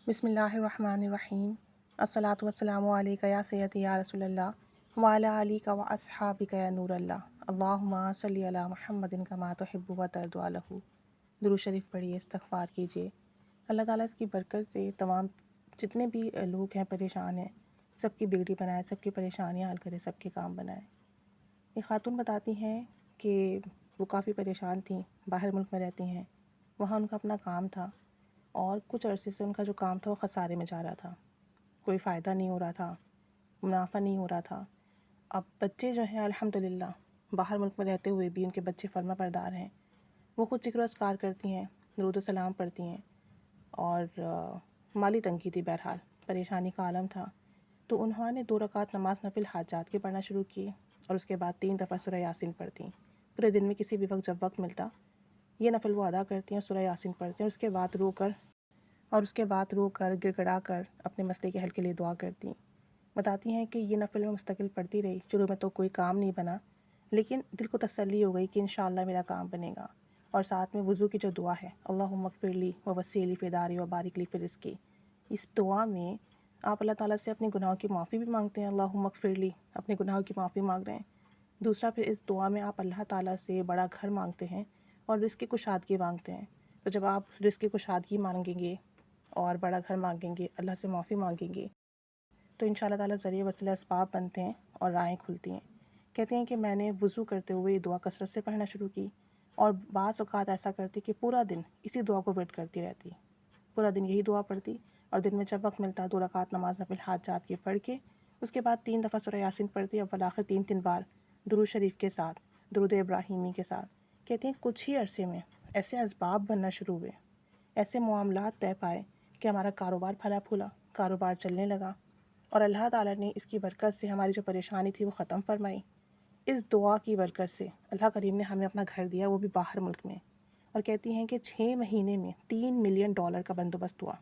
بسم اللہ الرحمن الرحیم۔ الصلاۃ والسلام علیک یا سیدی یا رسول اللہ وعلی آلک و اصحابک یا نور اللہ، اللہم صلی علی محمد کما تحب و ترضی عنہ۔ درود شریف پڑھیے، استغفار کیجیے۔ اللہ تعالیٰ اس کی برکت سے تمام جتنے بھی لوگ ہیں پریشان ہیں، سب کی بیڑی بنائے، سب کی پریشانیاں حل کرے، سب کے کام بنائے۔ یہ خاتون بتاتی ہیں کہ وہ کافی پریشان تھیں، باہر ملک میں رہتی ہیں، وہاں ان کا اپنا کام تھا اور کچھ عرصے سے ان کا جو کام تھا وہ خسارے میں جا رہا تھا، کوئی فائدہ نہیں ہو رہا تھا، منافع نہیں ہو رہا تھا۔ اب بچے جو ہیں الحمدللہ باہر ملک میں رہتے ہوئے بھی ان کے بچے فرما بردار ہیں، وہ خود ذکر و اذکار کرتی ہیں، درود و سلام پڑھتی ہیں، اور مالی تنگی تھی، بہرحال پریشانی کا عالم تھا، تو انہوں نے 2 رکعت نماز نفل حاجات کے پڑھنا شروع کی اور اس کے بعد 3 دفعہ سورہ یاسین پڑھتیں۔ پورے دن میں کسی بھی وقت جب وقت ملتا یہ نفل وہ ادا کرتی ہیں اور سورہ یاسین پڑھتی ہیں، اس کے بعد رو کر گڑ گڑا کر اپنے مسئلے کے حل کے لیے دعا کرتی ہیں۔ بتاتی ہیں کہ یہ نفل میں مستقل پڑھتی رہی، شروع میں تو کوئی کام نہیں بنا، لیکن دل کو تسلی ہو گئی کہ انشاءاللہ میرا کام بنے گا۔ اور ساتھ میں وضو کی جو دعا ہے، اللہم اغفر لی و وسع لی فی داری و بارک لی فی رزقی، اس دعا میں آپ اللہ تعالیٰ سے اپنے گناہوں کی معافی بھی مانگتے ہیں، اللہم اغفر لی، اپنے گناہوں کی معافی مانگ رہے ہیں۔ دوسرا پھر اس دعا میں آپ اللہ تعالیٰ سے بڑا گھر مانگتے ہیں اور رزق کی کشادگی مانگتے ہیں۔ تو جب آپ رزق کی کشادگی مانگیں گے اور بڑا گھر مانگیں گے، اللہ سے معافی مانگیں گے، تو انشاءاللہ تعالیٰ ذریعہ وسیلہ اسباب بنتے ہیں اور راہیں کھلتی ہیں۔ کہتے ہیں کہ میں نے وضو کرتے ہوئے یہ دعا کثرت سے پڑھنا شروع کی اور بعض اوقات ایسا کرتی کہ پورا دن اسی دعا کو ورد کرتی رہتی، پورا دن یہی دعا پڑھتی، اور دن میں جب وقت ملتا 2 رکعت نماز نفل حاجات کی پڑھ کے اس کے بعد 3 دفعہ سورہ یاسین پڑھتی، اول آخر 3 بار درود شریف کے ساتھ، درود ابراہیمی کے ساتھ۔ کہتے ہیں کچھ ہی عرصے میں ایسے اسباب بننا شروع ہوئے، ایسے معاملات طے پائے کہ ہمارا کاروبار پھلا پھولا، کاروبار چلنے لگا، اور اللہ تعالیٰ نے اس کی برکت سے ہماری جو پریشانی تھی وہ ختم فرمائی۔ اس دعا کی برکت سے اللہ کریم نے ہمیں اپنا گھر دیا، وہ بھی باہر ملک میں، اور کہتی ہیں کہ 6 مہینے میں $3 ملین کا بندوبست ہوا،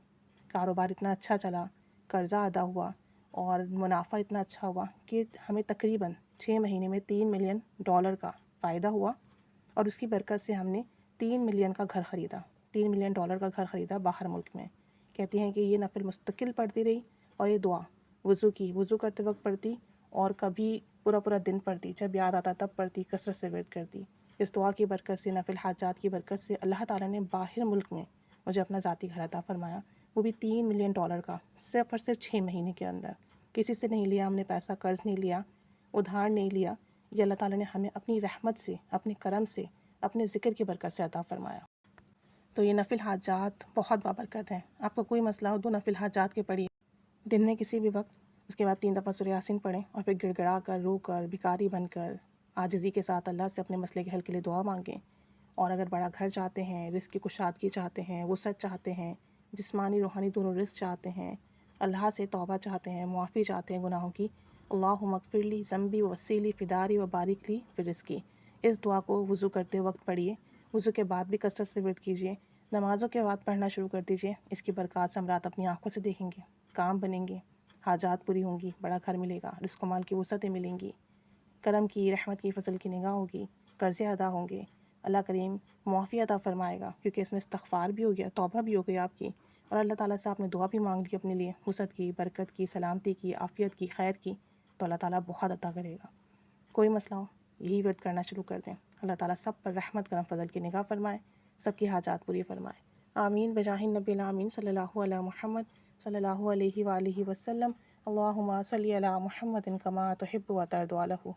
کاروبار اتنا اچھا چلا، قرضہ ادا ہوا اور منافع اتنا اچھا ہوا کہ ہمیں تقریباً 6 مہینے میں $3 ملین کا فائدہ ہوا، اور اس کی برکت سے ہم نے 3 ملین کا گھر خریدا، $3 ملین کا گھر خریدا باہر ملک میں۔ کہتی ہیں کہ یہ نفل مستقل پڑھتی رہی اور یہ دعا وضو کرتے وقت پڑھتی اور کبھی پورا دن پڑھتی، جب یاد آتا تب پڑھتی، کثرت سے ورد کرتی۔ اس دعا کی برکت سے، نفل حاجات کی برکت سے اللہ تعالیٰ نے باہر ملک میں مجھے اپنا ذاتی گھر عطا فرمایا، وہ بھی $3 ملین کا، صرف اور صرف 6 مہینے کے اندر۔ کسی سے نہیں لیا ہم نے پیسہ، قرض نہیں لیا، ادھار نہیں لیا، یہ اللہ تعالیٰ نے ہمیں اپنی رحمت سے، اپنے کرم سے، اپنے ذکر کی برکت سے عطا فرمایا۔ تو یہ نفل حاجات بہت بابرکت ہیں۔ آپ کو کوئی مسئلہ ہو 2 نفل حاجات کے پڑھیے دن میں کسی بھی وقت، اس کے بعد 3 دفعہ سورہ یاسین پڑھیں اور پھر گڑ گڑا کر، رو کر، بھکاری بن کر، عاجزی کے ساتھ اللہ سے اپنے مسئلے کے حل کے لیے دعا مانگیں۔ اور اگر بڑا گھر چاہتے ہیں، رزق کی کشادگی چاہتے ہیں، وسعت چاہتے ہیں، جسمانی روحانی دونوں رزق چاہتے ہیں، اللہ سے توبہ چاہتے ہیں، معافی چاہتے ہیں گناہوں کی، اللہم اغفر لی ذنبی ووسع لی فی داری و بارک لی فی رزقی، اس دعا کو وضو کرتے وقت پڑھیے، وضو کے بعد بھی کثرت سے ورد کیجیے، نمازوں کے بعد پڑھنا شروع کر دیجیے۔ اس کی برکات سے ہم رات اپنی آنکھوں سے دیکھیں گے، کام بنیں گے، حاجات پوری ہوں گی، بڑا گھر ملے گا، رزق و مال کی وسعتیں ملیں گی، کرم کی، رحمت کی، فضل کی نگاہ ہوگی، قرضے ادا ہوں گے، اللہ کریم معافی عطا فرمائے گا، کیونکہ اس میں استغفار بھی ہو گیا، توبہ بھی ہو گئی آپ کی، اور اللہ تعالیٰ سے آپ نے دعا بھی مانگ لی اپنے لیے، وسعت کی، برکت کی، سلامتی کی، عافیت کی، خیر کی، تو اللہ تعالیٰ بہت عطا کرے گا۔ کوئی مسئلہ ہو یہی ورد کرنا شروع کر دیں، اللہ تعالیٰ سب پر رحمت کرم فضل کی نگاہ فرمائے، سب کی حاجات پوری فرمائے۔ آمین بجاہ النبی الامین صلی اللہ علیہ محمد صلی اللہ علیہ وآلہ وسلم، اللہم صلی علی محمد کما تحب و ترضی عنہ۔